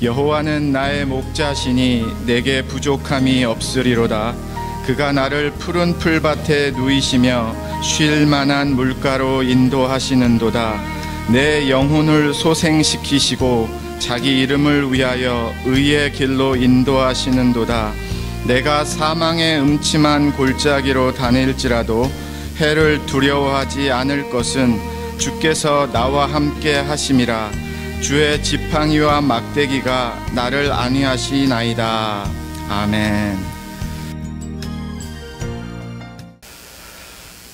여호와는 나의 목자시니 내게 부족함이 없으리로다. 그가 나를 푸른 풀밭에 누이시며 쉴 만한 물가로 인도하시는도다. 내 영혼을 소생시키시고 자기 이름을 위하여 의의 길로 인도하시는도다. 내가 사망의 음침한 골짜기로 다닐지라도 해를 두려워하지 않을 것은 주께서 나와 함께 하심이라. 주의 지팡이와 막대기가 나를 안위하시나이다. 아멘.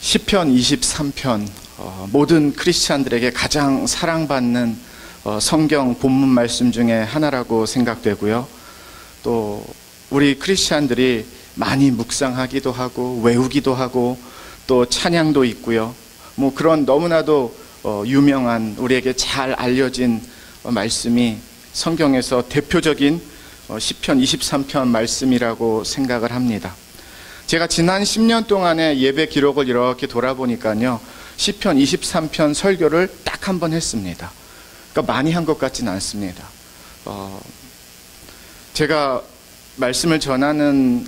시편 23편, 모든 크리스찬들에게 가장 사랑받는 성경 본문 말씀 중에 하나라고 생각되고요. 또 우리 크리스찬들이 많이 묵상하기도 하고 외우기도 하고 또 찬양도 있고요. 뭐 그런 너무나도 유명한, 우리에게 잘 알려진 말씀이 성경에서 대표적인 시편 23편 말씀이라고 생각을 합니다. 제가 지난 10년 동안의 예배 기록을 이렇게 돌아보니까요, 시편 23편 설교를 딱 한 번 했습니다. 그러니까 많이 한 것 같지는 않습니다. 제가 말씀을 전하는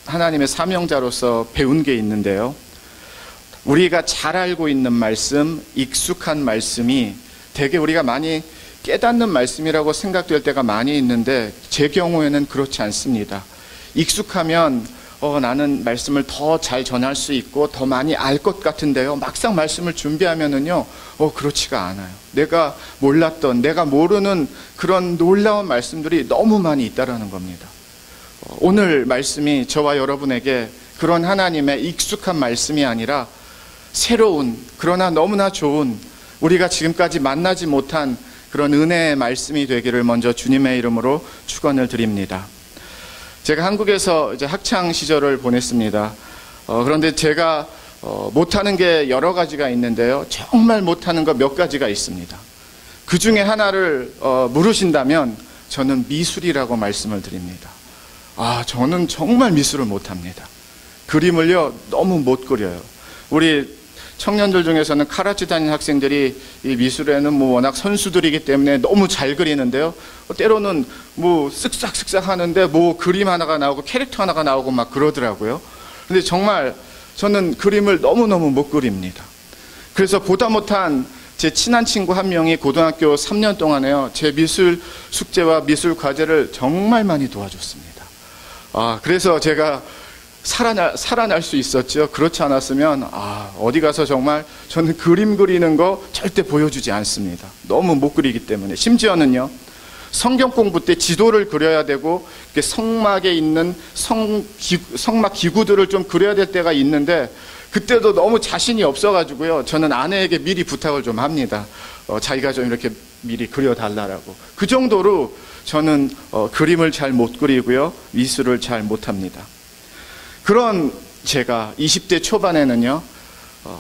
하나님의 사명자로서 배운 게 있는데요, 우리가 잘 알고 있는 말씀, 익숙한 말씀이 되게 우리가 많이 깨닫는 말씀이라고 생각될 때가 많이 있는데, 제 경우에는 그렇지 않습니다. 익숙하면 나는 말씀을 더 잘 전할 수 있고 더 많이 알 것 같은데요, 막상 말씀을 준비하면은요, 그렇지가 않아요. 내가 몰랐던, 내가 모르는 그런 놀라운 말씀들이 너무 많이 있다라는 겁니다. 오늘 말씀이 저와 여러분에게 그런 하나님의 익숙한 말씀이 아니라 새로운, 그러나 너무나 좋은, 우리가 지금까지 만나지 못한 그런 은혜의 말씀이 되기를 먼저 주님의 이름으로 축원을 드립니다. 제가 한국에서 이제 학창 시절을 보냈습니다. 그런데 제가 못하는 게 여러 가지가 있는데요, 정말 못하는 거 몇 가지가 있습니다. 그 중에 하나를 물으신다면 저는 미술이라고 말씀을 드립니다. 저는 정말 미술을 못합니다. 그림을요, 너무 못 그려요. 우리 청년들 중에서는 카라치 다니는 학생들이 이 미술에는 뭐 워낙 선수들이기 때문에 너무 잘 그리는데요, 때로는 뭐 쓱싹쓱싹 하는데 뭐 그림 하나가 나오고 캐릭터 하나가 나오고 막 그러더라고요. 근데 정말 저는 그림을 너무너무 못 그립니다. 그래서 보다 못한 제 친한 친구 한 명이 고등학교 3년 동안에요, 제 미술 숙제와 미술 과제를 정말 많이 도와줬습니다. 그래서 제가 살아날 수 있었죠. 그렇지 않았으면 어디 가서 정말 저는 그림 그리는 거 절대 보여주지 않습니다. 너무 못 그리기 때문에. 심지어는요, 성경 공부 때 지도를 그려야 되고 성막에 있는 성막 기구들을 좀 그려야 될 때가 있는데, 그때도 너무 자신이 없어가지고요, 저는 아내에게 미리 부탁을 좀 합니다. 자기가 좀 이렇게 미리 그려달라고. 그 정도로 저는 그림을 잘 못 그리고요, 미술을 잘 못합니다. 그런 제가 20대 초반에는요,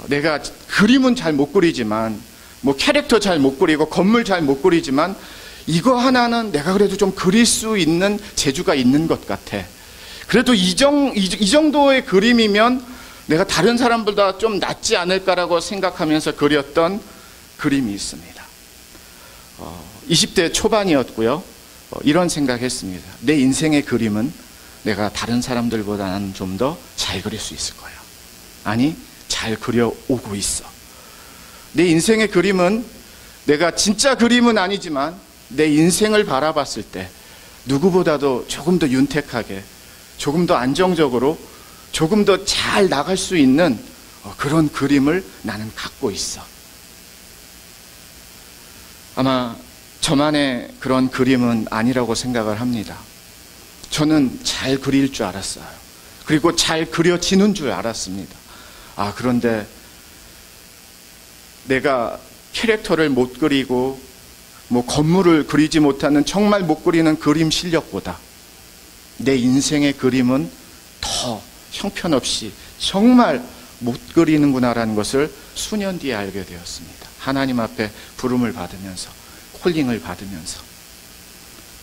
내가 그림은 잘 못 그리지만, 뭐 캐릭터 잘 못 그리고 건물 잘 못 그리지만, 이거 하나는 내가 그래도 좀 그릴 수 있는 재주가 있는 것 같아. 그래도 이 정도의 그림이면 내가 다른 사람보다 좀 낫지 않을까라고 생각하면서 그렸던 그림이 있습니다. 20대 초반이었고요, 이런 생각했습니다. 내 인생의 그림은 내가 다른 사람들보다는 좀 더 잘 그릴 수 있을 거야. 아니, 잘 그려오고 있어. 내 인생의 그림은 내가 진짜 그림은 아니지만 내 인생을 바라봤을 때 누구보다도 조금 더 윤택하게, 조금 더 안정적으로, 조금 더 잘 나갈 수 있는 그런 그림을 나는 갖고 있어. 아마 저만의 그런 그림은 아니라고 생각을 합니다. 저는 잘 그릴 줄 알았어요. 그리고 잘 그려지는 줄 알았습니다. 그런데 내가 캐릭터를 못 그리고 뭐 건물을 그리지 못하는, 정말 못 그리는 그림 실력보다 내 인생의 그림은 더 형편없이 정말 못 그리는구나라는 것을 수년 뒤에 알게 되었습니다. 하나님 앞에 부름을 받으면서, 콜링을 받으면서.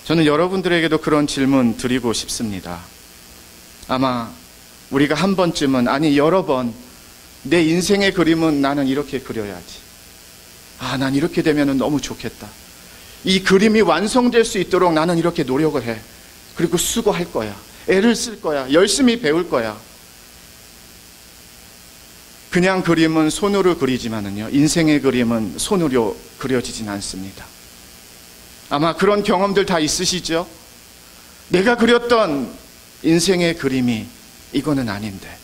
저는 여러분들에게도 그런 질문 드리고 싶습니다. 아마 우리가 한 번쯤은, 아니 여러 번, 내 인생의 그림은 나는 이렇게 그려야지. 난 이렇게 되면 너무 좋겠다. 이 그림이 완성될 수 있도록 나는 이렇게 노력을 해. 그리고 수고할 거야. 애를 쓸 거야. 열심히 배울 거야. 그냥 그림은 손으로 그리지만은요, 인생의 그림은 손으로 그려지진 않습니다. 아마 그런 경험들 다 있으시죠? 내가 그렸던 인생의 그림이 이거는 아닌데,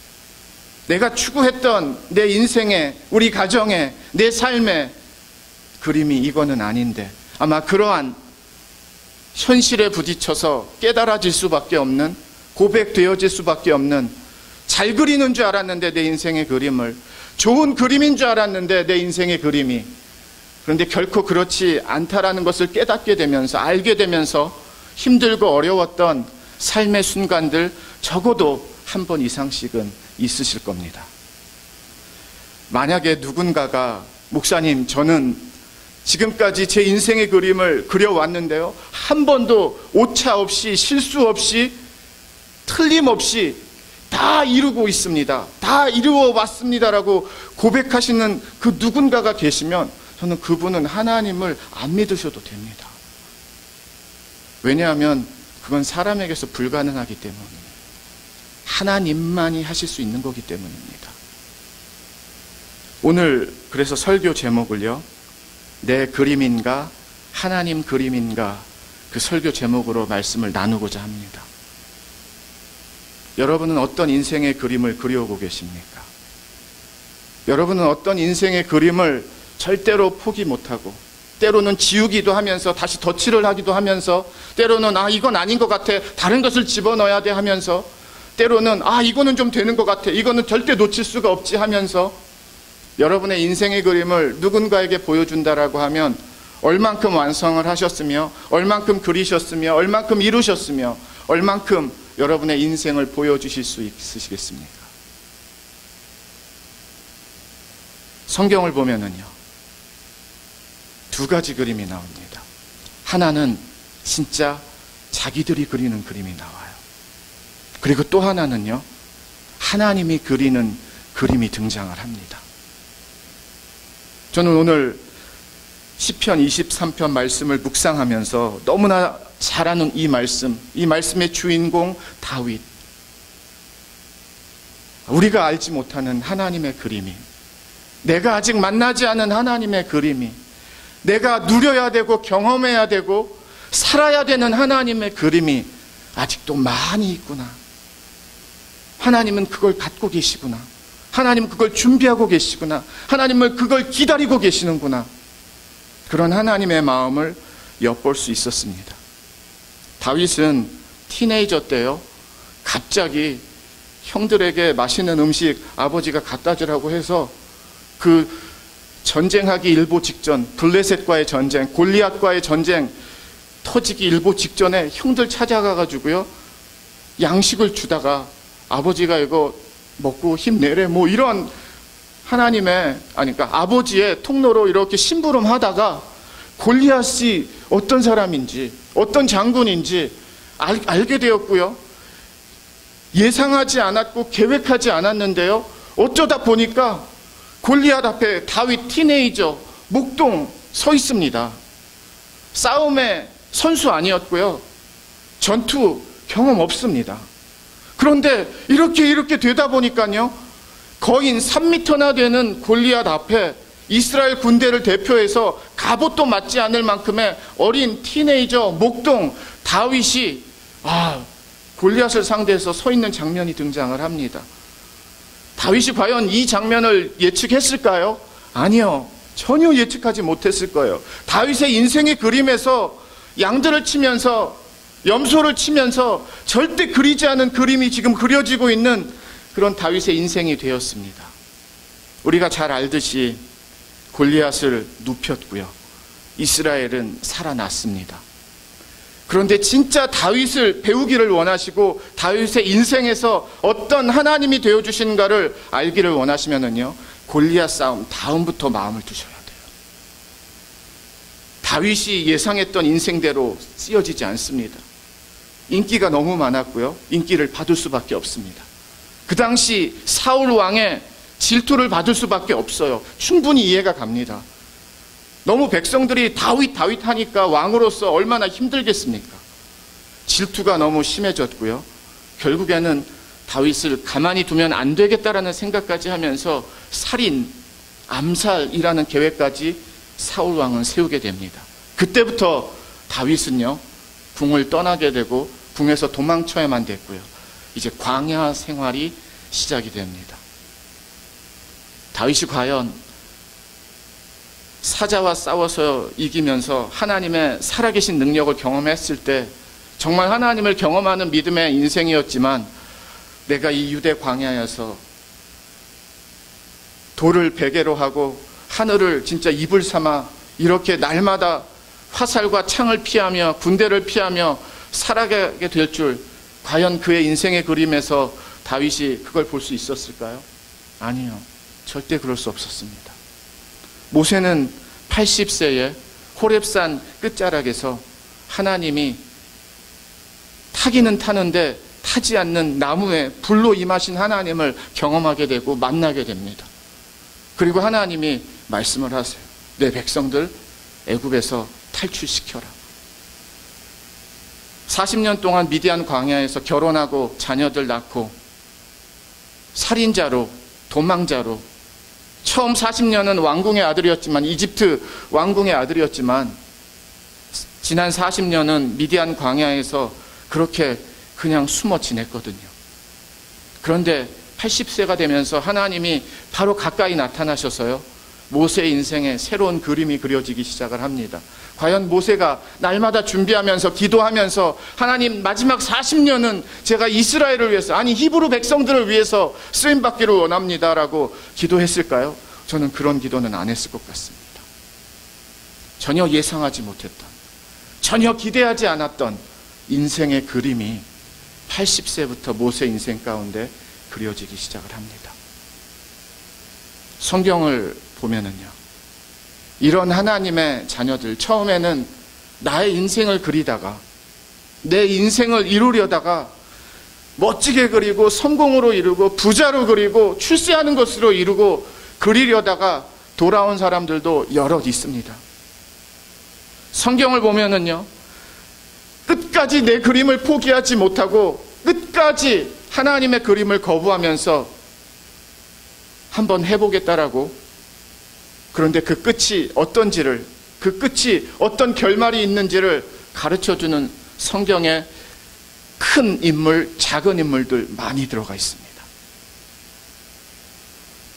내가 추구했던 내 인생의, 우리 가정의, 내 삶의 그림이 이거는 아닌데, 아마 그러한 현실에 부딪혀서 깨달아질 수밖에 없는, 고백되어질 수밖에 없는, 잘 그리는 줄 알았는데 내 인생의 그림을, 좋은 그림인 줄 알았는데 내 인생의 그림이, 그런데 결코 그렇지 않다라는 것을 깨닫게 되면서, 알게 되면서 힘들고 어려웠던 삶의 순간들 적어도 한 번 이상씩은 있으실 겁니다. 만약에 누군가가 목사님, 저는 지금까지 제 인생의 그림을 그려왔는데요, 한 번도 오차 없이, 실수 없이, 틀림없이 다 이루고 있습니다, 다 이루어 왔습니다라고 고백하시는 그 누군가가 계시면 저는 그분은 하나님을 안 믿으셔도 됩니다. 왜냐하면 그건 사람에게서 불가능하기 때문입니다. 하나님만이 하실 수 있는 거기 때문입니다. 오늘 그래서 설교 제목을요, 내 그림인가 하나님 그림인가, 그 설교 제목으로 말씀을 나누고자 합니다. 여러분은 어떤 인생의 그림을 그려오고 계십니까? 여러분은 어떤 인생의 그림을 절대로 포기 못하고, 때로는 지우기도 하면서 다시 덧칠을 하기도 하면서, 때로는 이건 아닌 것 같아, 다른 것을 집어넣어야 돼 하면서, 때로는 이거는 좀 되는 것 같아, 이거는 절대 놓칠 수가 없지 하면서 여러분의 인생의 그림을 누군가에게 보여준다라고 하면 얼만큼 완성을 하셨으며, 얼만큼 그리셨으며, 얼만큼 이루셨으며, 얼만큼 여러분의 인생을 보여주실 수 있으시겠습니까? 성경을 보면은요, 두 가지 그림이 나옵니다. 하나는 진짜 자기들이 그리는 그림이 나와요. 그리고 또 하나는요, 하나님이 그리는 그림이 등장을 합니다. 저는 오늘 시편 23편 말씀을 묵상하면서 너무나 잘 아는 이 말씀의 주인공 다윗, 우리가 알지 못하는 하나님의 그림이, 내가 아직 만나지 않은 하나님의 그림이, 내가 누려야 되고 경험해야 되고 살아야 되는 하나님의 그림이 아직도 많이 있구나. 하나님은 그걸 갖고 계시구나. 하나님은 그걸 준비하고 계시구나. 하나님은 그걸 기다리고 계시는구나. 그런 하나님의 마음을 엿볼 수 있었습니다. 다윗은 티네이저 때요, 갑자기 형들에게 맛있는 음식 아버지가 갖다 주라고 해서 그 전쟁하기 일보 직전, 블레셋과의 전쟁, 골리앗과의 전쟁 터지기 일보 직전에 형들 찾아가가지고요, 양식을 주다가 아버지가 이거 먹고 힘내래, 뭐 이런 하나님의, 그러니까 아버지의 통로로 이렇게 심부름하다가 골리앗이 어떤 사람인지, 어떤 장군인지 알게 되었고요, 예상하지 않았고 계획하지 않았는데요, 어쩌다 보니까 골리앗 앞에 다윗 티네이저 목동 서 있습니다. 싸움의 선수 아니었고요, 전투 경험 없습니다. 그런데 이렇게 되다 보니까요, 거인 3m나 되는 골리앗 앞에 이스라엘 군대를 대표해서 갑옷도 맞지 않을 만큼의 어린 티네이저 목동 다윗이 골리앗을 상대해서 서 있는 장면이 등장을 합니다. 다윗이 과연 이 장면을 예측했을까요? 아니요, 전혀 예측하지 못했을 거예요. 다윗의 인생의 그림에서 양들을 치면서, 염소를 치면서 절대 그리지 않은 그림이 지금 그려지고 있는 그런 다윗의 인생이 되었습니다. 우리가 잘 알듯이 골리앗을 눕혔고요, 이스라엘은 살아났습니다. 그런데 진짜 다윗을 배우기를 원하시고 다윗의 인생에서 어떤 하나님이 되어주신가를 알기를 원하시면은요, 골리앗 싸움 다음부터 마음을 두셔야 돼요. 다윗이 예상했던 인생대로 쓰여지지 않습니다. 인기가 너무 많았고요, 인기를 받을 수밖에 없습니다. 그 당시 사울 왕의 질투를 받을 수밖에 없어요. 충분히 이해가 갑니다. 너무 백성들이 다윗 하니까 왕으로서 얼마나 힘들겠습니까? 질투가 너무 심해졌고요. 결국에는 다윗을 가만히 두면 안 되겠다라는 생각까지 하면서 살인, 암살이라는 계획까지 사울 왕은 세우게 됩니다. 그때부터 다윗은요, 궁을 떠나게 되고 궁에서 도망쳐야만 됐고요. 이제 광야 생활이 시작이 됩니다. 다윗이 과연 사자와 싸워서 이기면서 하나님의 살아계신 능력을 경험했을 때 정말 하나님을 경험하는 믿음의 인생이었지만, 내가 이 유대 광야에서 돌을 베개로 하고 하늘을 진짜 이불 삼아 이렇게 날마다 화살과 창을 피하며 군대를 피하며 살아가게 될 줄, 과연 그의 인생의 그림에서 다윗이 그걸 볼 수 있었을까요? 아니요. 절대 그럴 수 없었습니다. 모세는 80세에 호렙산 끝자락에서 하나님이 타기는 타는데 타지 않는 나무에 불로 임하신 하나님을 경험하게 되고 만나게 됩니다. 그리고 하나님이 말씀을 하세요. 내 백성들 애굽에서 탈출시켜라. 40년 동안 미디안 광야에서 결혼하고 자녀들 낳고 살인자로, 도망자로, 처음 40년은 왕궁의 아들이었지만, 이집트 왕궁의 아들이었지만, 지난 40년은 미디안 광야에서 그렇게 그냥 숨어 지냈거든요. 그런데 80세가 되면서 하나님이 바로 가까이 나타나셔서요, 모세의 인생에 새로운 그림이 그려지기 시작을 합니다. 과연 모세가 날마다 준비하면서 기도하면서 하나님, 마지막 40년은 제가 이스라엘을 위해서, 아니 히브리 백성들을 위해서 쓰임받기를 원합니다라고 기도했을까요? 저는 그런 기도는 안 했을 것 같습니다. 전혀 예상하지 못했던, 전혀 기대하지 않았던 인생의 그림이 80세부터 모세 인생 가운데 그려지기 시작을 합니다. 성경을 보면은요, 이런 하나님의 자녀들, 처음에는 나의 인생을 그리다가, 내 인생을 이루려다가 멋지게 그리고 성공으로 이루고 부자로 그리고 출세하는 것으로 이루고 그리려다가 돌아온 사람들도 여럿 있습니다. 성경을 보면은요, 끝까지 내 그림을 포기하지 못하고 끝까지 하나님의 그림을 거부하면서 한번 해보겠다라고, 그런데 그 끝이 어떤지를, 그 끝이 어떤 결말이 있는지를 가르쳐주는 성경에 큰 인물, 작은 인물들 많이 들어가 있습니다.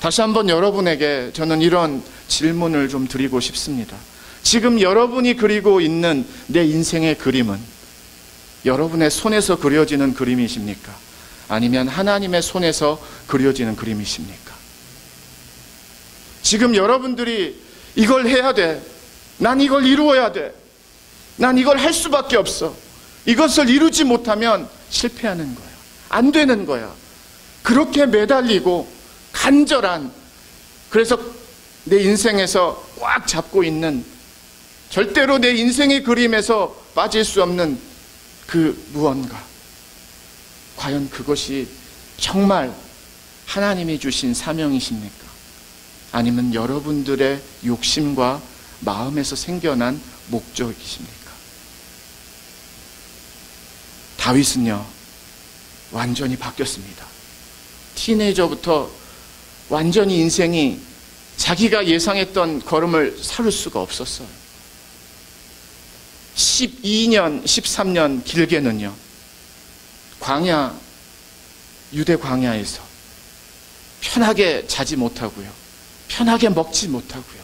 다시 한번 여러분에게 저는 이런 질문을 좀 드리고 싶습니다. 지금 여러분이 그리고 있는 내 인생의 그림은 여러분의 손에서 그려지는 그림이십니까? 아니면 하나님의 손에서 그려지는 그림이십니까? 지금 여러분들이 이걸 해야 돼, 난 이걸 이루어야 돼, 난 이걸 할 수밖에 없어, 이것을 이루지 못하면 실패하는 거야, 안 되는 거야, 그렇게 매달리고 간절한, 그래서 내 인생에서 꽉 잡고 있는, 절대로 내 인생의 그림에서 빠질 수 없는 그 무언가, 과연 그것이 정말 하나님이 주신 사명이십니까? 아니면 여러분들의 욕심과 마음에서 생겨난 목적이십니까? 다윗은요, 완전히 바뀌었습니다. 티네이저부터 완전히 인생이 자기가 예상했던 걸음을 살을 수가 없었어요. 12년, 13년 길게는요, 광야, 유대 광야에서 편하게 자지 못하고요, 편하게 먹지 못하고요,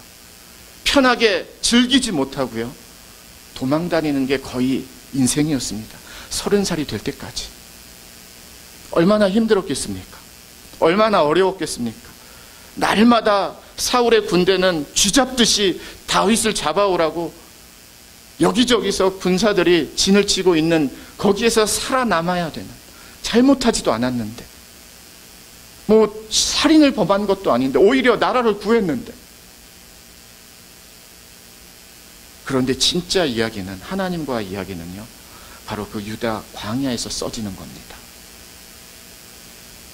편하게 즐기지 못하고요, 도망다니는 게 거의 인생이었습니다. 30살이 될 때까지. 얼마나 힘들었겠습니까? 얼마나 어려웠겠습니까? 날마다 사울의 군대는 쥐잡듯이 다윗을 잡아오라고 여기저기서 군사들이 진을 치고 있는, 거기에서 살아남아야 되는, 잘못하지도 않았는데, 뭐 살인을 범한 것도 아닌데, 오히려 나라를 구했는데. 그런데 진짜 이야기는, 하나님과의 이야기는요, 바로 그 유다 광야에서 써지는 겁니다.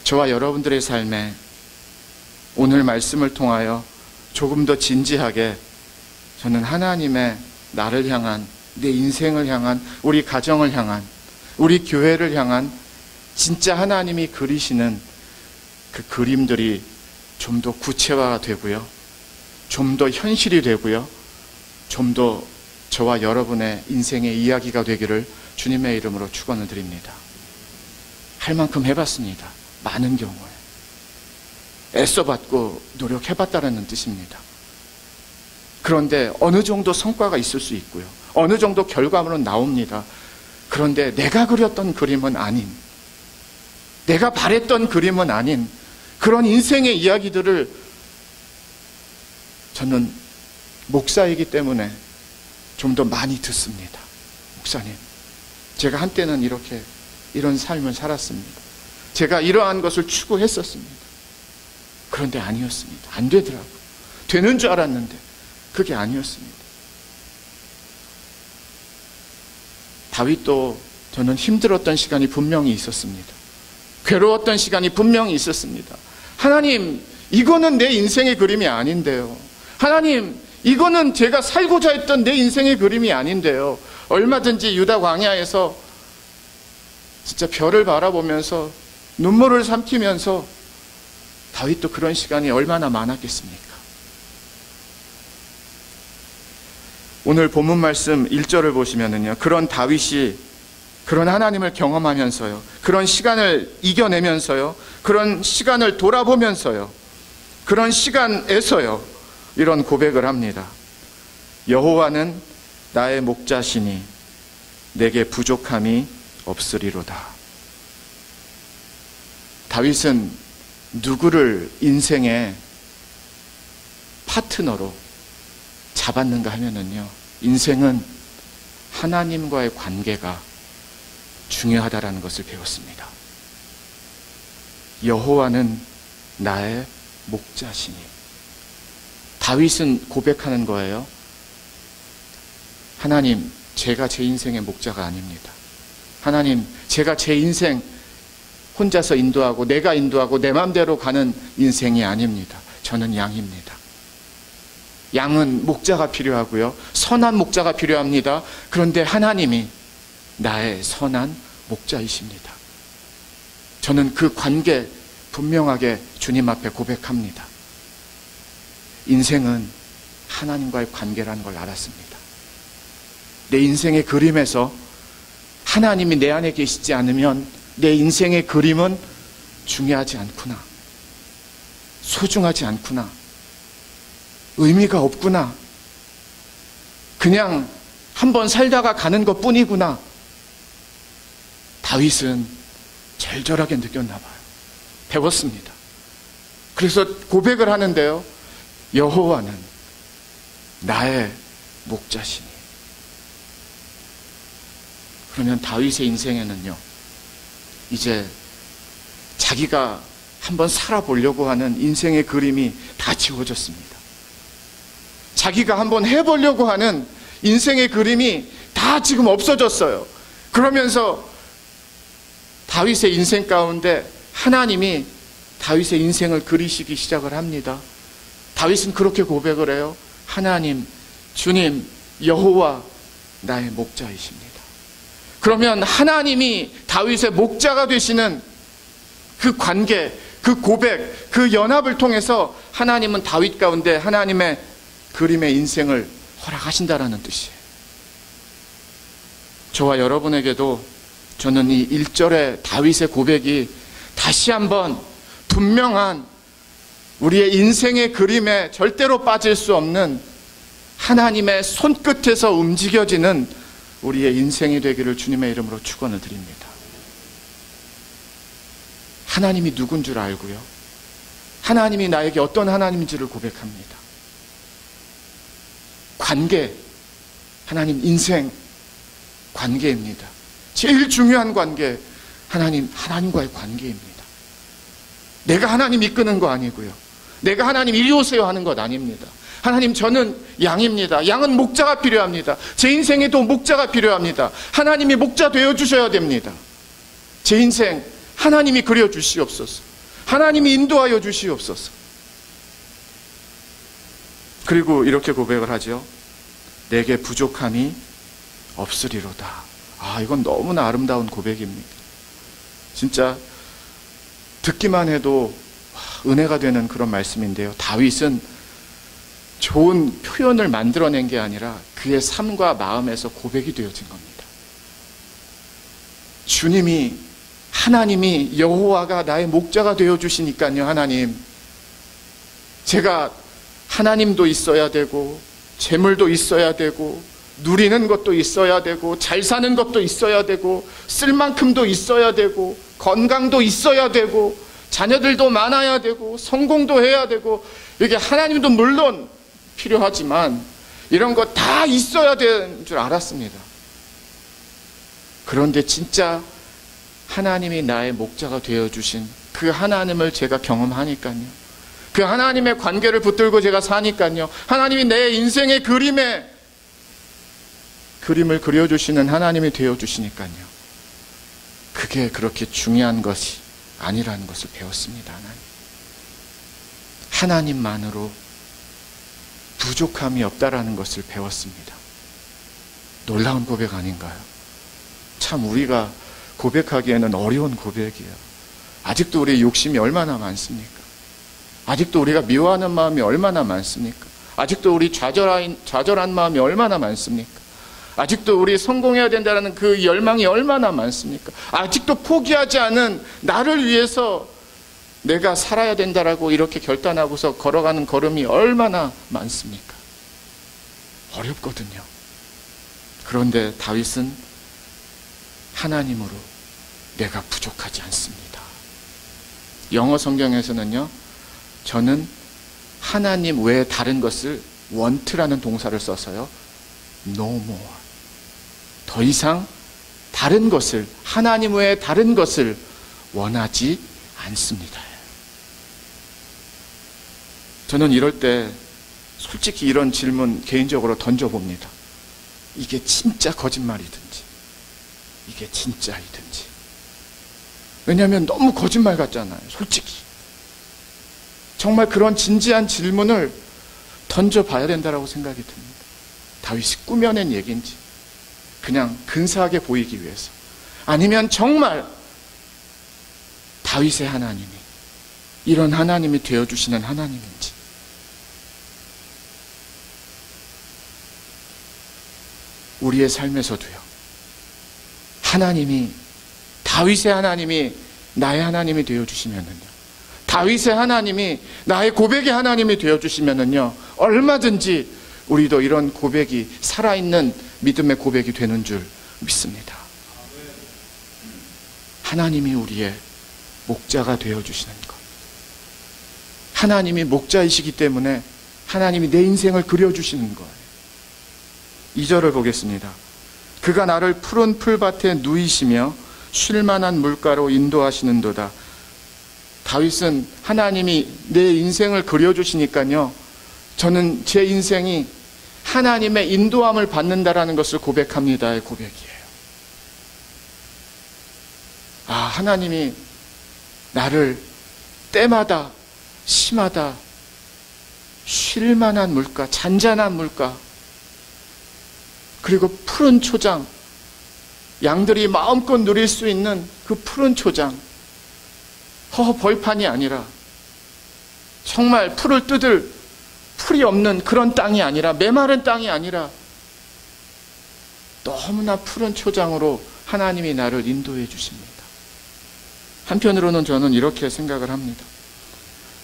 저와 여러분들의 삶에 오늘 말씀을 통하여 조금 더 진지하게 저는 하나님의 나를 향한, 내 인생을 향한, 우리 가정을 향한, 우리 교회를 향한 진짜 하나님이 그리시는 그 그림들이 좀 더 구체화가 되고요, 좀 더 현실이 되고요, 좀 더 저와 여러분의 인생의 이야기가 되기를 주님의 이름으로 축원을 드립니다. 할 만큼 해봤습니다. 많은 경우에 애써봤고 노력해봤다는 뜻입니다. 그런데 어느 정도 성과가 있을 수 있고요, 어느 정도 결과물은 나옵니다. 그런데 내가 그렸던 그림은 아닌, 내가 바랬던 그림은 아닌 그런 인생의 이야기들을 저는 목사이기 때문에 좀 더 많이 듣습니다. 목사님, 제가 한때는 이런 삶을 살았습니다. 제가 이러한 것을 추구했었습니다. 그런데 아니었습니다. 안 되더라고요. 되는 줄 알았는데 그게 아니었습니다. 다윗도 저는 힘들었던 시간이 분명히 있었습니다. 괴로웠던 시간이 분명히 있었습니다. 하나님, 이거는 내 인생의 그림이 아닌데요. 하나님, 이거는 제가 살고자 했던 내 인생의 그림이 아닌데요. 얼마든지 유다 광야에서 진짜 별을 바라보면서 눈물을 삼키면서, 다윗도 그런 시간이 얼마나 많았겠습니까? 오늘 본문 말씀 1절을 보시면은요, 그런 다윗이 그런 하나님을 경험하면서요, 그런 시간을 이겨내면서요, 그런 시간을 돌아보면서요, 그런 시간에서요, 이런 고백을 합니다. 여호와는 나의 목자시니 내게 부족함이 없으리로다. 다윗은 누구를 인생의 파트너로 잡았는가 하면은요, 인생은 하나님과의 관계가 중요하다라는 것을 배웠습니다. 여호와는 나의 목자시니. 다윗은 고백하는 거예요. 하나님, 제가 제 인생의 목자가 아닙니다. 하나님, 제가 제 인생 혼자서 인도하고 내가 인도하고 내 마음대로 가는 인생이 아닙니다. 저는 양입니다. 양은 목자가 필요하고요, 선한 목자가 필요합니다. 그런데 하나님이 나의 선한 목자이십니다. 저는 그 관계 분명하게 주님 앞에 고백합니다. 인생은 하나님과의 관계라는 걸 알았습니다. 내 인생의 그림에서 하나님이 내 안에 계시지 않으면 내 인생의 그림은 중요하지 않구나, 소중하지 않구나, 의미가 없구나, 그냥 한번 살다가 가는 것 뿐이구나. 다윗은 절절하게 느꼈나 봐요. 배웠습니다. 그래서 고백을 하는데요, 여호와는 나의 목자시니. 그러면 다윗의 인생에는요, 이제 자기가 한번 살아보려고 하는 인생의 그림이 다 지워졌습니다. 자기가 한번 해보려고 하는 인생의 그림이 다 지금 없어졌어요. 그러면서 다윗의 인생 가운데 하나님이 다윗의 인생을 그리시기 시작을 합니다. 다윗은 그렇게 고백을 해요. 하나님, 주님, 여호와 나의 목자이십니다. 그러면 하나님이 다윗의 목자가 되시는 그 관계, 그 고백, 그 연합을 통해서 하나님은 다윗 가운데 하나님의 그림의 인생을 허락하신다라는 뜻이에요. 저와 여러분에게도 저는 이 1절의 다윗의 고백이 다시 한번 분명한 우리의 인생의 그림에 절대로 빠질 수 없는 하나님의 손끝에서 움직여지는 우리의 인생이 되기를 주님의 이름으로 축원을 드립니다. 하나님이 누군 줄 알고요, 하나님이 나에게 어떤 하나님인지를 고백합니다. 관계, 하나님 인생 관계입니다. 제일 중요한 관계, 하나님과의 관계입니다. 내가 하나님 이끄는 거 아니고요, 내가 하나님 이리 오세요 하는 것 아닙니다. 하나님, 저는 양입니다. 양은 목자가 필요합니다. 제 인생에도 목자가 필요합니다. 하나님이 목자 되어주셔야 됩니다. 제 인생 하나님이 그려주시옵소서. 하나님이 인도하여 주시옵소서. 그리고 이렇게 고백을 하죠. 내게 부족함이 없으리로다. 이건 너무나 아름다운 고백입니다. 진짜 듣기만 해도 은혜가 되는 그런 말씀인데요. 다윗은 좋은 표현을 만들어낸 게 아니라 그의 삶과 마음에서 고백이 되어진 겁니다. 하나님이 여호와가 나의 목자가 되어주시니까요. 하나님, 제가 하나님도 있어야 되고 재물도 있어야 되고 누리는 것도 있어야 되고 잘 사는 것도 있어야 되고 쓸 만큼도 있어야 되고 건강도 있어야 되고 자녀들도 많아야 되고 성공도 해야 되고, 이게 하나님도 물론 필요하지만 이런 거 다 있어야 되는 줄 알았습니다. 그런데 진짜 하나님이 나의 목자가 되어주신 그 하나님을 제가 경험하니까요, 그 하나님의 관계를 붙들고 제가 사니까요, 하나님이 내 인생의 그림을 그려주시는 하나님이 되어주시니까요, 그게 그렇게 중요한 것이 아니라는 것을 배웠습니다. 하나님만으로 부족함이 없다라는 것을 배웠습니다. 놀라운 고백 아닌가요? 참 우리가 고백하기에는 어려운 고백이에요. 아직도 우리의 욕심이 얼마나 많습니까? 아직도 우리가 미워하는 마음이 얼마나 많습니까? 아직도 우리 좌절한 마음이 얼마나 많습니까? 아직도 우리 성공해야 된다는 그 열망이 얼마나 많습니까? 아직도 포기하지 않은 나를 위해서 내가 살아야 된다라고 이렇게 결단하고서 걸어가는 걸음이 얼마나 많습니까? 어렵거든요. 그런데 다윗은 하나님으로 내가 부족하지 않습니다. 영어 성경에서는요, 저는 하나님 외에 다른 것을 want라는 동사를 써서요, no more, 더 이상 다른 것을, 하나님 외에 다른 것을 원하지 않습니다. 저는 이럴 때 솔직히 이런 질문 개인적으로 던져봅니다. 이게 진짜 거짓말이든지 이게 진짜이든지. 왜냐하면 너무 거짓말 같잖아요, 솔직히. 정말 그런 진지한 질문을 던져봐야 된다고 생각이 듭니다. 다윗이 꾸며낸 얘기인지, 그냥 근사하게 보이기 위해서, 아니면 정말 다윗의 하나님이 이런 하나님이 되어주시는 하나님인지. 우리의 삶에서도요, 하나님이, 다윗의 하나님이 나의 하나님이 되어주시면은요, 다윗의 하나님이 나의 고백의 하나님이 되어주시면은요, 얼마든지 우리도 이런 고백이 살아있는 믿음의 고백이 되는 줄 믿습니다. 하나님이 우리의 목자가 되어주시는 것, 하나님이 목자이시기 때문에 하나님이 내 인생을 그려주시는 거예요. 2절을 보겠습니다. 그가 나를 푸른 풀밭에 누이시며 쉴만한 물가로 인도하시는도다. 다윗은 하나님이 내 인생을 그려주시니까요, 저는 제 인생이 하나님의 인도함을 받는다라는 것을 고백합니다의 고백이에요. 하나님이 나를 때마다 시마다 쉴만한 물가, 잔잔한 물가, 그리고 푸른 초장, 양들이 마음껏 누릴 수 있는 그 푸른 초장, 벌판이 아니라 정말 풀을 뜯을 풀이 없는 그런 땅이 아니라, 메마른 땅이 아니라 너무나 푸른 초장으로 하나님이 나를 인도해 주십니다. 한편으로는 저는 이렇게 생각을 합니다.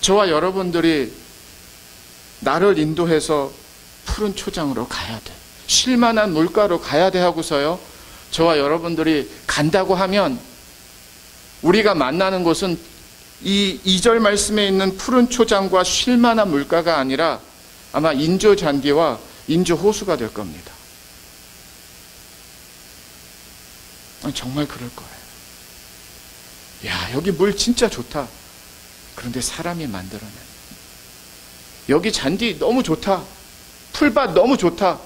저와 여러분들이 나를 인도해서 푸른 초장으로 가야 돼, 쉴만한 물가로 가야 돼 하고서요, 저와 여러분들이 간다고 하면 우리가 만나는 곳은 이 2절 말씀에 있는 푸른 초장과 쉴만한 물가가 아니라 아마 인조 잔디와 인조 호수가 될 겁니다. 정말 그럴 거예요. 야, 여기 물 진짜 좋다. 그런데 사람이 만들어낸, 여기 잔디 너무 좋다, 풀밭 너무 좋다.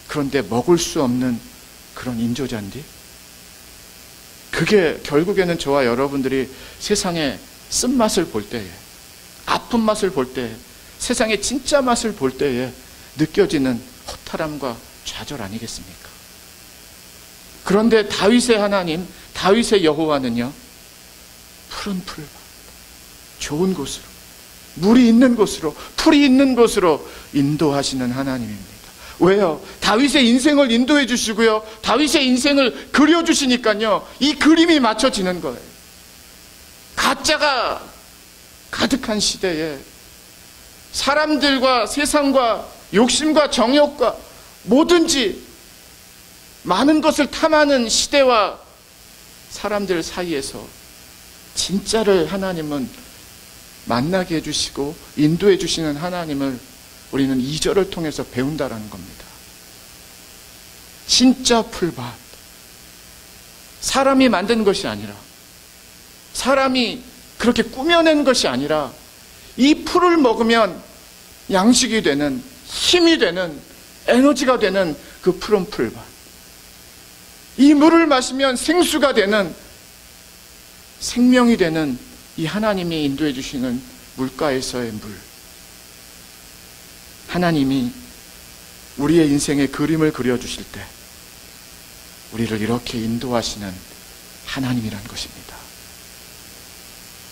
그런데 먹을 수 없는 그런 인조잔디? 그게 결국에는 저와 여러분들이 세상의 쓴맛을 볼 때에, 아픈 맛을 볼 때에, 세상의 진짜 맛을 볼 때에 느껴지는 허탈함과 좌절 아니겠습니까? 그런데 다윗의 하나님, 다윗의 여호와는요, 푸른 풀밭, 좋은 곳으로, 물이 있는 곳으로, 풀이 있는 곳으로 인도하시는 하나님입니다. 왜요? 다윗의 인생을 인도해 주시고요, 다윗의 인생을 그려주시니까요, 이 그림이 맞춰지는 거예요. 가짜가 가득한 시대에 사람들과 세상과 욕심과 정욕과 뭐든지 많은 것을 탐하는 시대와 사람들 사이에서 진짜를 하나님은 만나게 해주시고 인도해 주시는 하나님을 우리는 2절을 통해서 배운다라는 겁니다. 진짜 풀밭, 사람이 만든 것이 아니라, 사람이 그렇게 꾸며낸 것이 아니라, 이 풀을 먹으면 양식이 되는, 힘이 되는, 에너지가 되는 그 푸른 풀밭, 이 물을 마시면 생수가 되는, 생명이 되는 이 하나님이 인도해 주시는 물가에서의 물, 하나님이 우리의 인생의 그림을 그려주실 때 우리를 이렇게 인도하시는 하나님이란 것입니다.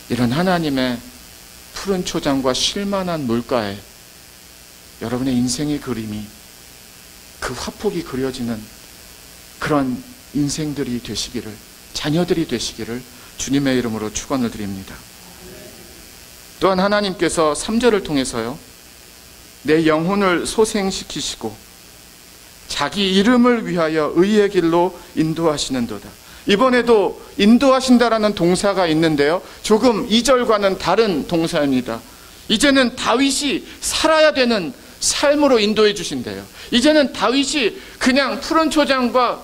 이런 하나님의 푸른 초장과 쉴만한 물가에 여러분의 인생의 그림이, 그 화폭이 그려지는 그런 인생들이 되시기를, 자녀들이 되시기를 주님의 이름으로 축원을 드립니다. 또한 하나님께서 3절을 통해서요, 내 영혼을 소생시키시고 자기 이름을 위하여 의의 길로 인도하시는도다. 이번에도 인도하신다라는 동사가 있는데요, 조금 2절과는 다른 동사입니다. 이제는 다윗이 살아야 되는 삶으로 인도해 주신대요. 이제는 다윗이 그냥 푸른 초장과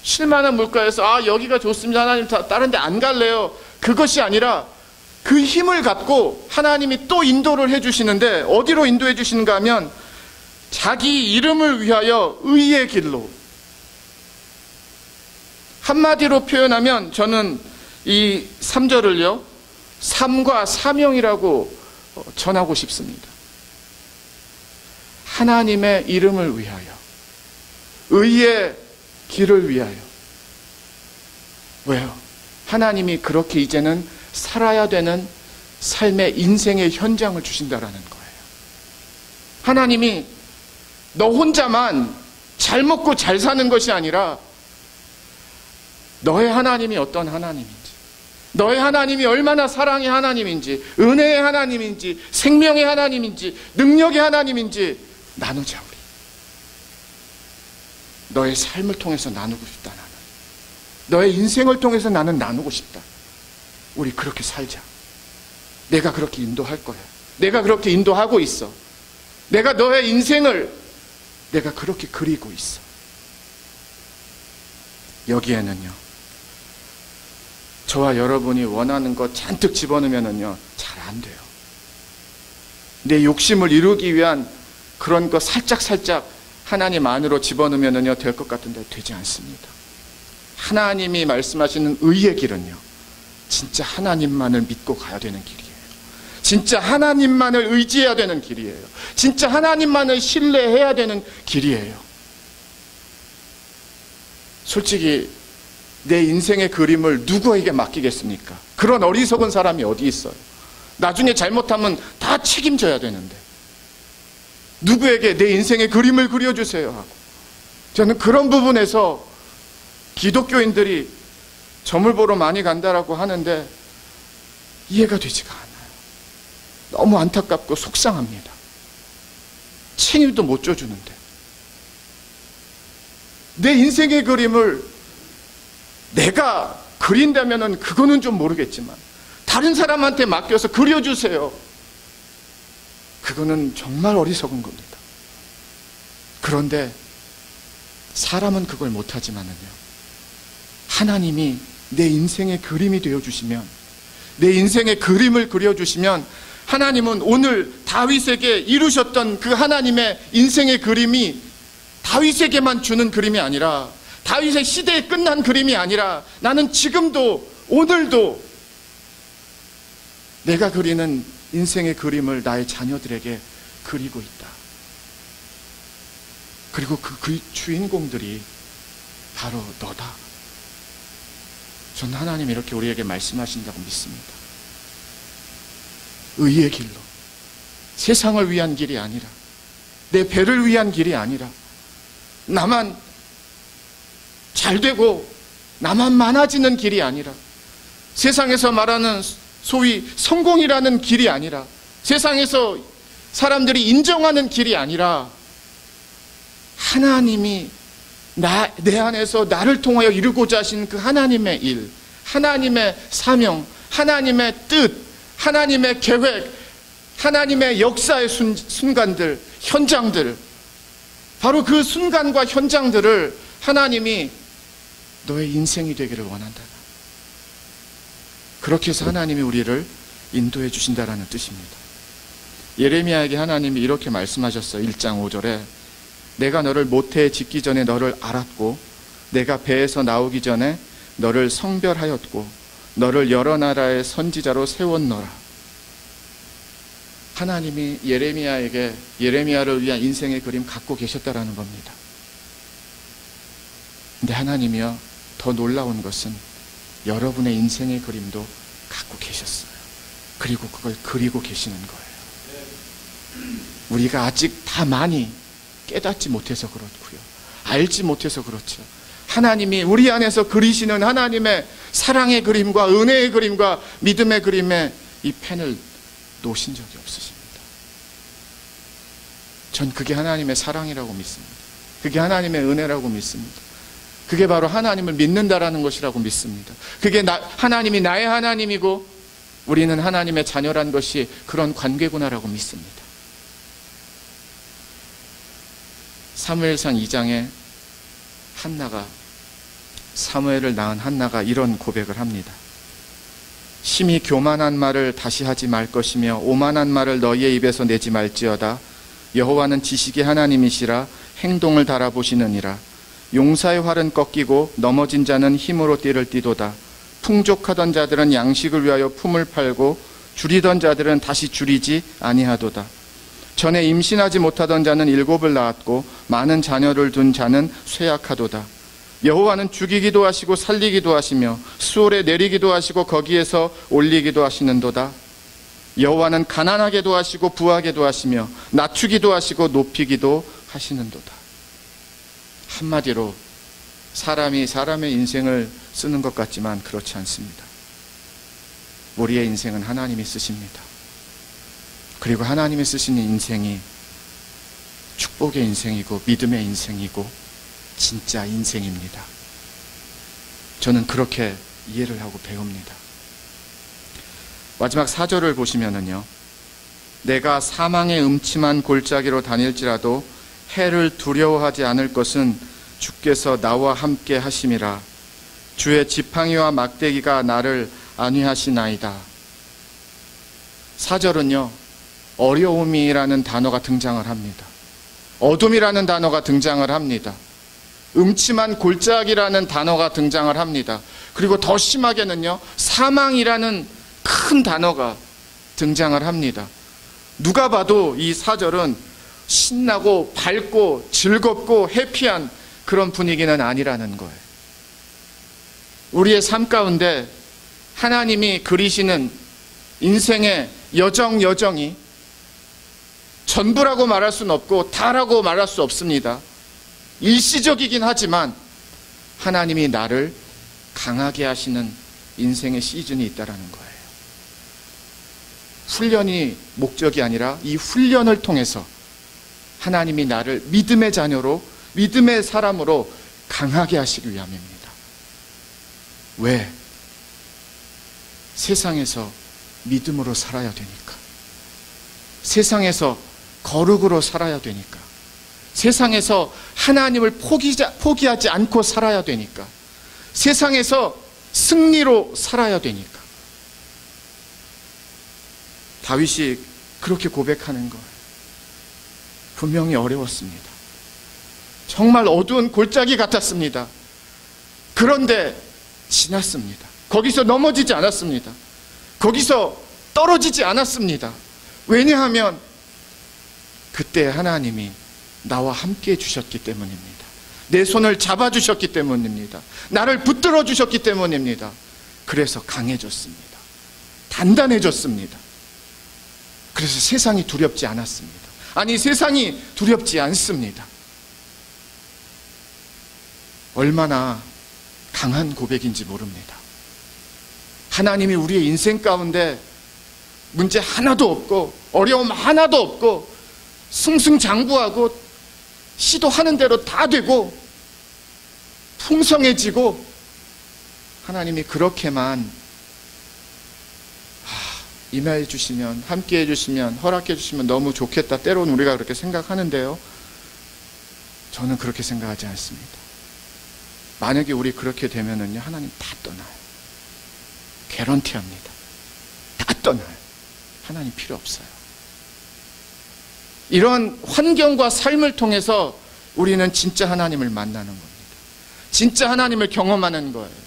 쉴만한 물가에서 여기가 좋습니다, 하나님, 다른 데 안 갈래요, 그것이 아니라 그 힘을 갖고 하나님이 또 인도를 해주시는데, 어디로 인도해 주시는가 하면 자기 이름을 위하여 의의 길로. 한마디로 표현하면 저는 이 3절을요, 삶과 사명이라고 전하고 싶습니다. 하나님의 이름을 위하여, 의의 길을 위하여. 왜요? 하나님이 그렇게 이제는 살아야 되는 삶의 인생의 현장을 주신다라는 거예요. 하나님이 너 혼자만 잘 먹고 잘 사는 것이 아니라 너의 하나님이 어떤 하나님인지, 너의 하나님이 얼마나 사랑의 하나님인지, 은혜의 하나님인지, 생명의 하나님인지, 능력의 하나님인지 나누자. 우리 너의 삶을 통해서 나누고 싶다. 나는 너의 인생을 통해서 나는 나누고 싶다. 우리 그렇게 살자. 내가 그렇게 인도할 거야. 내가 그렇게 인도하고 있어. 내가 너의 인생을 내가 그렇게 그리고 있어. 여기에는요, 저와 여러분이 원하는 것 잔뜩 집어넣으면은요, 잘 안 돼요. 내 욕심을 이루기 위한 그런 거 살짝 하나님 안으로 집어넣으면은요, 될 것 같은데 되지 않습니다. 하나님이 말씀하시는 의의 길은요, 진짜 하나님만을 믿고 가야 되는 길이에요. 진짜 하나님만을 의지해야 되는 길이에요. 진짜 하나님만을 신뢰해야 되는 길이에요. 솔직히 내 인생의 그림을 누구에게 맡기겠습니까? 그런 어리석은 사람이 어디 있어요? 나중에 잘못하면 다 책임져야 되는데 누구에게 내 인생의 그림을 그려주세요 하고. 저는 그런 부분에서 기독교인들이 점을 보러 많이 간다라고 하는데 이해가 되지가 않아요. 너무 안타깝고 속상합니다. 책임도 못 져주는데 내 인생의 그림을 내가 그린다면은 그거는 좀 모르겠지만 다른 사람한테 맡겨서 그려주세요. 그거는 정말 어리석은 겁니다. 그런데 사람은 그걸 못하지만은요, 하나님이 내 인생의 그림이 되어주시면, 내 인생의 그림을 그려주시면, 하나님은 오늘 다윗에게 이루셨던 그 하나님의 인생의 그림이 다윗에게만 주는 그림이 아니라, 다윗의 시대에 끝난 그림이 아니라, 나는 지금도 오늘도 내가 그리는 인생의 그림을 나의 자녀들에게 그리고 있다. 그리고 그 주인공들이 바로 너다. 전 하나님이 이렇게 우리에게 말씀하신다고 믿습니다. 의의 길로, 세상을 위한 길이 아니라, 내 배를 위한 길이 아니라, 나만 잘 되고 나만 많아지는 길이 아니라, 세상에서 말하는 소위 성공이라는 길이 아니라, 세상에서 사람들이 인정하는 길이 아니라, 하나님이 내 안에서 나를 통하여 이루고자 하신 그 하나님의 일, 하나님의 사명, 하나님의 뜻, 하나님의 계획, 하나님의 역사의 순간들, 현장들, 바로 그 순간과 현장들을 하나님이 너의 인생이 되기를 원한다. 그렇게 해서 하나님이 우리를 인도해 주신다라는 뜻입니다. 예레미야에게 하나님이 이렇게 말씀하셨어요. 1장 5절에 내가 너를 모태에 짓기 전에 너를 알았고 내가 배에서 나오기 전에 너를 성별하였고 너를 여러 나라의 선지자로 세웠노라. 하나님이 예레미야에게 예레미야를 위한 인생의 그림 갖고 계셨다라는 겁니다. 근데 하나님이요, 더 놀라운 것은 여러분의 인생의 그림도 갖고 계셨어요. 그리고 그걸 그리고 계시는 거예요. 우리가 아직 다 많이 깨닫지 못해서 그렇고요, 알지 못해서 그렇죠. 하나님이 우리 안에서 그리시는 하나님의 사랑의 그림과 은혜의 그림과 믿음의 그림에 이 펜을 놓으신 적이 없으십니다. 전 그게 하나님의 사랑이라고 믿습니다. 그게 하나님의 은혜라고 믿습니다. 그게 바로 하나님을 믿는다라는 것이라고 믿습니다. 그게 하나님이 나의 하나님이고 우리는 하나님의 자녀란 것이 그런 관계구나라고 믿습니다. 사무엘상 2장에 사무엘을 낳은 한나가 이런 고백을 합니다. 심히 교만한 말을 다시 하지 말 것이며 오만한 말을 너희의 입에서 내지 말지어다. 여호와는 지식의 하나님이시라 행동을 달아보시느니라. 용사의 활은 꺾이고 넘어진 자는 힘으로 띠를 띠도다. 풍족하던 자들은 양식을 위하여 품을 팔고 줄이던 자들은 다시 줄이지 아니하도다. 전에 임신하지 못하던 자는 7을 낳았고 많은 자녀를 둔 자는 쇠약하도다. 여호와는 죽이기도 하시고 살리기도 하시며 수월에 내리기도 하시고 거기에서 올리기도 하시는도다. 여호와는 가난하게도 하시고 부하게도 하시며 낮추기도 하시고 높이기도 하시는도다. 한마디로 사람이 사람의 인생을 쓰는 것 같지만 그렇지 않습니다. 우리의 인생은 하나님이 쓰십니다. 그리고 하나님이 쓰시는 인생이 축복의 인생이고 믿음의 인생이고 진짜 인생입니다. 저는 그렇게 이해를 하고 배웁니다. 마지막 4절을 보시면은요, 내가 사망의 음침한 골짜기로 다닐지라도 해를 두려워하지 않을 것은 주께서 나와 함께 하심이라. 주의 지팡이와 막대기가 나를 안위하시나이다. 4절은요, 어려움이라는 단어가 등장을 합니다. 어둠이라는 단어가 등장을 합니다. 음침한 골짜기라는 단어가 등장을 합니다. 그리고 더 심하게는요, 사망이라는 큰 단어가 등장을 합니다. 누가 봐도 이 4절은 신나고 밝고 즐겁고 해피한 그런 분위기는 아니라는 거예요. 우리의 삶 가운데 하나님이 그리시는 인생의 여정이 전부라고 말할 수는 없고 다라고 말할 수 없습니다. 일시적이긴 하지만 하나님이 나를 강하게 하시는 인생의 시즌이 있다는 거예요. 훈련이 목적이 아니라 이 훈련을 통해서 하나님이 나를 믿음의 자녀로, 믿음의 사람으로 강하게 하시기 위함입니다. 왜? 세상에서 믿음으로 살아야 되니까. 세상에서 거룩으로 살아야 되니까. 세상에서 하나님을 포기하지 않고 살아야 되니까. 세상에서 승리로 살아야 되니까. 다윗이 그렇게 고백하는 거예요. 분명히 어려웠습니다. 정말 어두운 골짜기 같았습니다. 그런데 지났습니다. 거기서 넘어지지 않았습니다. 거기서 떨어지지 않았습니다. 왜냐하면 그때 하나님이 나와 함께 해주셨기 때문입니다. 내 손을 잡아주셨기 때문입니다. 나를 붙들어 주셨기 때문입니다. 그래서 강해졌습니다. 단단해졌습니다. 그래서 세상이 두렵지 않았습니다. 아니, 세상이 두렵지 않습니다. 얼마나 강한 고백인지 모릅니다. 하나님이 우리의 인생 가운데 문제 하나도 없고 어려움 하나도 없고 승승장구하고 시도하는 대로 다 되고 풍성해지고, 하나님이 그렇게만 임하여 주시면, 함께 해주시면, 허락해 주시면 너무 좋겠다. 때로는 우리가 그렇게 생각하는데요, 저는 그렇게 생각하지 않습니다. 만약에 우리 그렇게 되면은요, 하나님 다 떠나요. 개런티합니다. 다 떠나요. 하나님 필요 없어요. 이런 환경과 삶을 통해서 우리는 진짜 하나님을 만나는 겁니다. 진짜 하나님을 경험하는 거예요.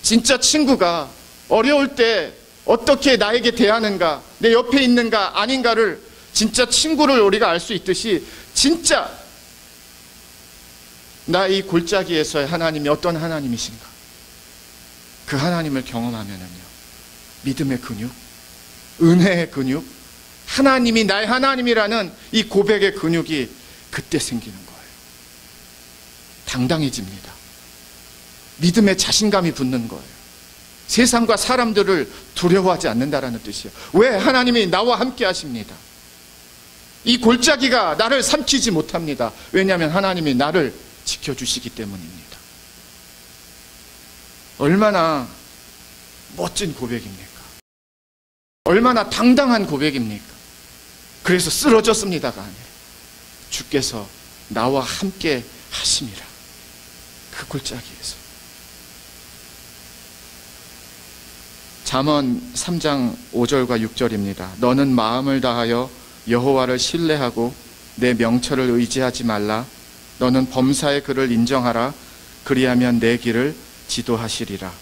진짜 친구가 어려울 때 어떻게 나에게 대하는가, 내 옆에 있는가 아닌가를, 진짜 친구를 우리가 알 수 있듯이 진짜 나 이 골짜기에서의 하나님이 어떤 하나님이신가, 그 하나님을 경험하면은요, 믿음의 근육, 은혜의 근육, 하나님이 나의 하나님이라는 이 고백의 근육이 그때 생기는 거예요. 당당해집니다. 믿음의 자신감이 붙는 거예요. 세상과 사람들을 두려워하지 않는다라는 뜻이에요. 왜? 하나님이 나와 함께 하십니다. 이 골짜기가 나를 삼키지 못합니다. 왜냐하면 하나님이 나를 지켜주시기 때문입니다. 얼마나 멋진 고백입니까? 얼마나 당당한 고백입니까? 그래서 쓰러졌습니다가 아니에요. 주께서 나와 함께 하심이라. 그 골짜기에서. 잠언 3장 5절과 6절입니다. 너는 마음을 다하여 여호와를 신뢰하고 내 명철을 의지하지 말라. 너는 범사의 그를 인정하라. 그리하면 내 길을 지도하시리라.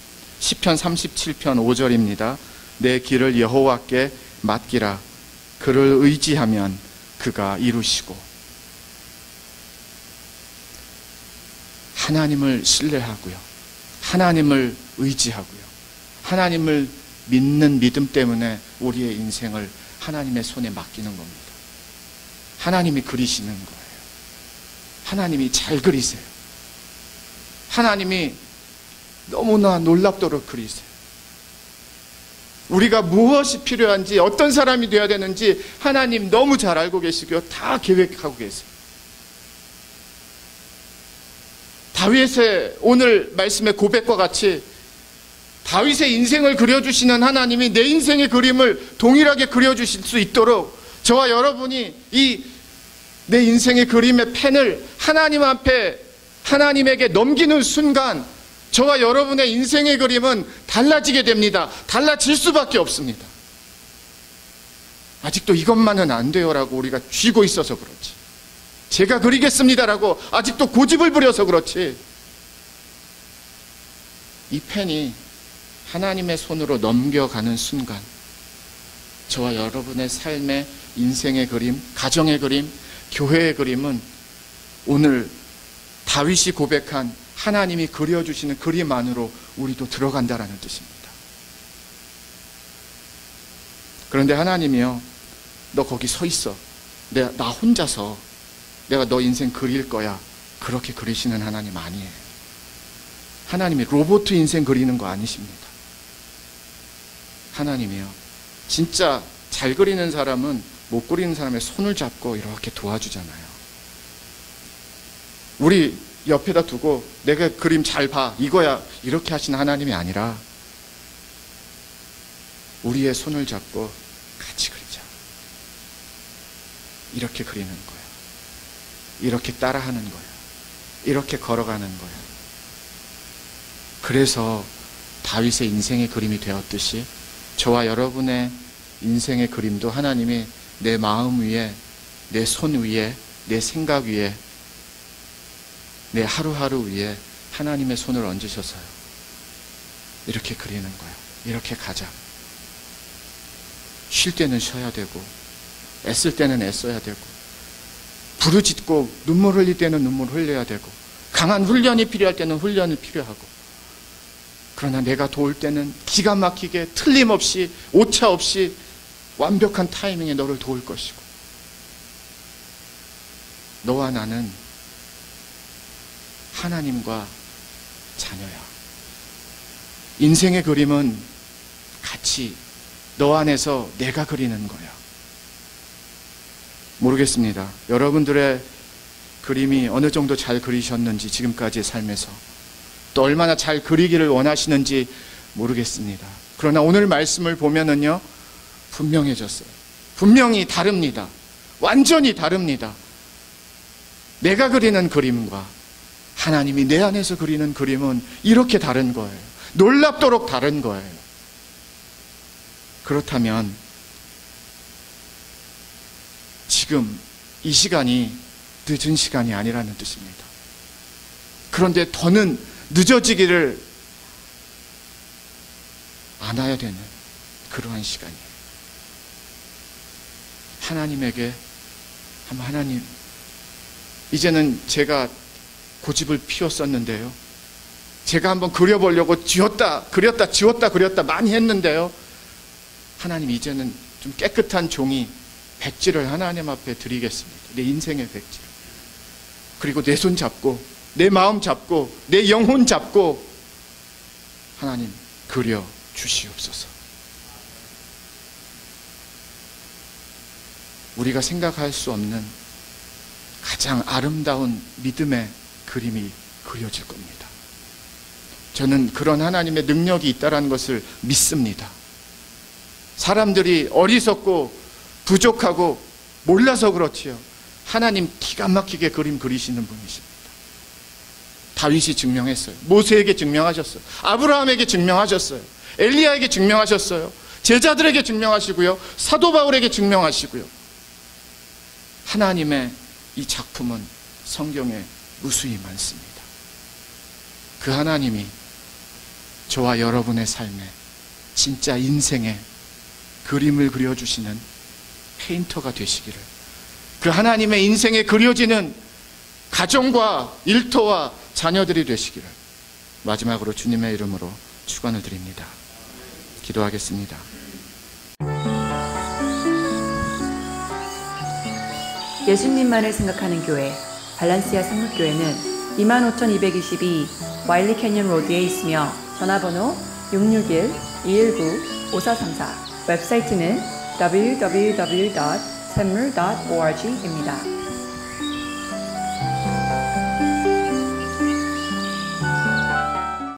시편 37편 5절입니다. 내 길을 여호와께 맡기라. 그를 의지하면 그가 이루시고. 하나님을 신뢰하고요, 하나님을 의지하고요, 하나님을 믿는 믿음 때문에 우리의 인생을 하나님의 손에 맡기는 겁니다. 하나님이 그리시는 거예요. 하나님이 잘 그리세요. 하나님이 너무나 놀랍도록 그리세요. 우리가 무엇이 필요한지, 어떤 사람이 되어야 되는지 하나님 너무 잘 알고 계시고요, 다 계획하고 계세요. 다윗의 오늘 말씀의 고백과 같이 다윗의 인생을 그려주시는 하나님이 내 인생의 그림을 동일하게 그려주실 수 있도록 저와 여러분이 이 내 인생의 그림의 펜을 하나님 앞에 하나님에게 넘기는 순간 저와 여러분의 인생의 그림은 달라지게 됩니다. 달라질 수밖에 없습니다. 아직도 이것만은 안 돼요라고 우리가 쥐고 있어서 그렇지, 제가 그리겠습니다라고 아직도 고집을 부려서 그렇지, 이 펜이 하나님의 손으로 넘겨가는 순간 저와 여러분의 삶의 인생의 그림, 가정의 그림, 교회의 그림은 오늘 다윗이 고백한 하나님이 그려주시는 그림 안으로 우리도 들어간다라는 뜻입니다. 그런데 하나님이요, 너 거기 서 있어, 나 혼자서 내가 너 인생 그릴 거야, 그렇게 그리시는 하나님 아니에요. 하나님이 로봇 인생 그리는 거 아니십니다. 하나님이요, 진짜 잘 그리는 사람은 못 그리는 사람의 손을 잡고 이렇게 도와주잖아요. 우리 옆에다 두고 내가 그림 잘 봐, 이거야, 이렇게 하시는 하나님이 아니라 우리의 손을 잡고 같이 그리자, 이렇게 그리는 거예요. 이렇게 따라하는 거예요. 이렇게 걸어가는 거예요. 그래서 다윗의 인생의 그림이 되었듯이 저와 여러분의 인생의 그림도 하나님이 내 마음 위에, 내 손 위에, 내 생각 위에, 내 하루하루 위에 하나님의 손을 얹으셔서요, 이렇게 그리는 거예요. 이렇게 가자. 쉴 때는 쉬어야 되고 애쓸 때는 애써야 되고 부르짖고 눈물 흘릴 때는 눈물 흘려야 되고, 강한 훈련이 필요할 때는 훈련이 필요하고, 그러나 내가 도울 때는 기가 막히게 틀림없이 오차 없이 완벽한 타이밍에 너를 도울 것이고, 너와 나는 하나님과 자녀야. 인생의 그림은 같이 너 안에서 내가 그리는 거야. 모르겠습니다. 여러분들의 그림이 어느 정도 잘 그리셨는지, 지금까지의 삶에서 또 얼마나 잘 그리기를 원하시는지 모르겠습니다. 그러나 오늘 말씀을 보면은요, 분명해졌어요. 분명히 다릅니다. 완전히 다릅니다. 내가 그리는 그림과 하나님이 내 안에서 그리는 그림은 이렇게 다른 거예요. 놀랍도록 다른 거예요. 그렇다면 지금 이 시간이 늦은 시간이 아니라는 뜻입니다. 그런데 더는 늦어지기를 않아야 되는 그러한 시간이에요. 하나님에게 한번, 하나님, 이제는 제가 고집을 피웠었는데요, 제가 한번 그려보려고 그렸다 지웠다 많이 했는데요, 하나님, 이제는 좀 깨끗한 종이 백지를 하나님 앞에 드리겠습니다. 내 인생의 백지. 그리고 내 손 잡고, 내 마음 잡고, 내 영혼 잡고, 하나님 그려 주시옵소서. 우리가 생각할 수 없는 가장 아름다운 믿음의 그림이 그려질 겁니다. 저는 그런 하나님의 능력이 있다는 것을 믿습니다. 사람들이 어리석고 부족하고 몰라서 그렇지요, 하나님 기가 막히게 그림 그리시는 분이십니다. 다윗이 증명했어요. 모세에게 증명하셨어요. 아브라함에게 증명하셨어요. 엘리야에게 증명하셨어요. 제자들에게 증명하시고요, 사도 바울에게 증명하시고요. 하나님의 이 작품은 성경에 무수히 많습니다. 그 하나님이 저와 여러분의 삶에 진짜 인생의 그림을 그려주시는 페인터가 되시기를, 그 하나님의 인생에 그려지는 가정과 일터와 자녀들이 되시기를 마지막으로 주님의 이름으로 축원을 드립니다. 기도하겠습니다. 예수님만을 생각하는 교회 발란시아 상록교회는 25,222 와일리 캐년 로드에 있으며 전화번호 661-219-5434, 웹사이트는 www.샘물.org입니다.